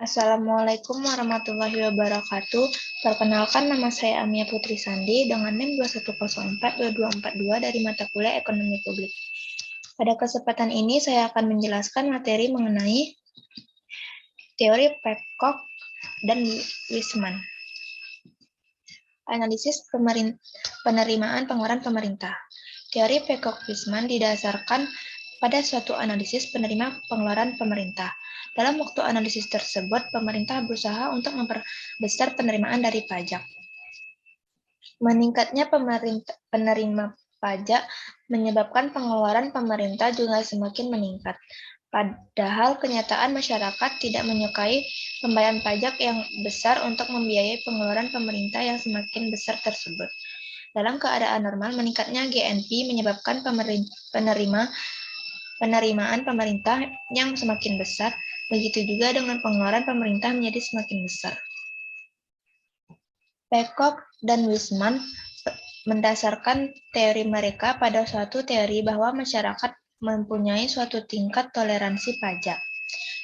Assalamualaikum warahmatullahi wabarakatuh. Perkenalkan, nama saya Amia Putri Sandi dengan NIM 21042242 dari mata kuliah Ekonomi Publik. Pada kesempatan ini saya akan menjelaskan materi mengenai teori Peacock dan Wiseman. Analisis penerimaan pengeluaran pemerintah. Teori Peacock-Wiseman didasarkan pada suatu analisis pengeluaran pemerintah. Dalam waktu analisis tersebut, pemerintah berusaha untuk memperbesar penerimaan dari pajak. Meningkatnya penerima pajak menyebabkan pengeluaran pemerintah juga semakin meningkat. Padahal kenyataan masyarakat tidak menyukai pembayaran pajak yang besar untuk membiayai pengeluaran pemerintah yang semakin besar tersebut. Dalam keadaan normal, meningkatnya GNP menyebabkan penerimaan pemerintah yang semakin besar, begitu juga dengan pengeluaran pemerintah menjadi semakin besar. Peacock dan Wiseman mendasarkan teori mereka pada suatu teori bahwa masyarakat mempunyai suatu tingkat toleransi pajak,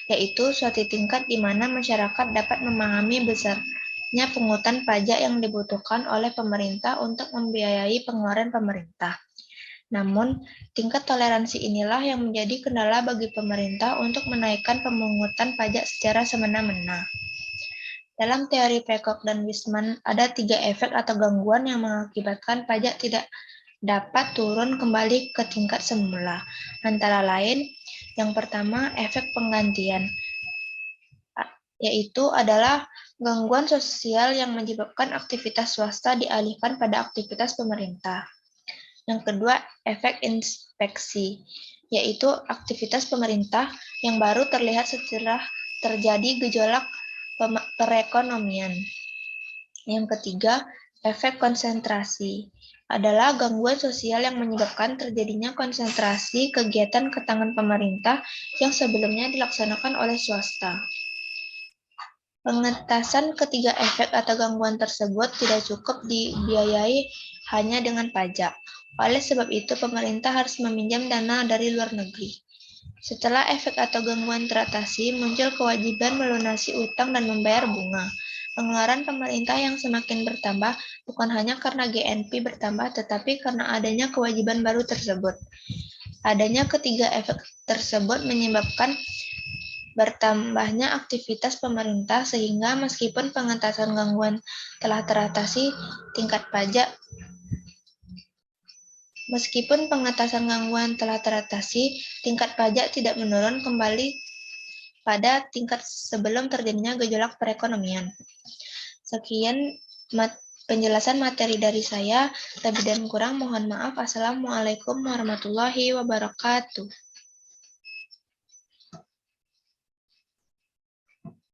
yaitu suatu tingkat di mana masyarakat dapat memahami besarnya pungutan pajak yang dibutuhkan oleh pemerintah untuk membiayai pengeluaran pemerintah. Namun, tingkat toleransi inilah yang menjadi kendala bagi pemerintah untuk menaikkan pemungutan pajak secara semena-mena. Dalam teori Peacock dan Wiseman, ada 3 efek atau gangguan yang mengakibatkan pajak tidak dapat turun kembali ke tingkat semula. Antara lain, yang pertama, efek penggantian, yaitu adalah gangguan sosial yang menyebabkan aktivitas swasta dialihkan pada aktivitas pemerintah. Yang kedua, efek inspeksi, yaitu aktivitas pemerintah yang baru terlihat setelah terjadi gejolak perekonomian. Yang ketiga, efek konsentrasi, adalah gangguan sosial yang menyebabkan terjadinya konsentrasi kegiatan ke tangan pemerintah yang sebelumnya dilaksanakan oleh swasta. Pengentasan ketiga efek atau gangguan tersebut tidak cukup dibiayai hanya dengan pajak. Oleh sebab itu, pemerintah harus meminjam dana dari luar negeri. Setelah efek atau gangguan teratasi, muncul kewajiban melunasi utang dan membayar bunga. Pengeluaran pemerintah yang semakin bertambah bukan hanya karena GNP bertambah, tetapi karena adanya kewajiban baru tersebut. Adanya ketiga efek tersebut menyebabkan bertambahnya aktivitas pemerintah, sehingga meskipun pengentasan gangguan telah teratasi, tingkat pajak tidak menurun kembali pada tingkat sebelum terjadinya gejolak perekonomian. Sekian penjelasan materi dari saya. Lebih dan kurang mohon maaf. Assalamualaikum warahmatullahi wabarakatuh.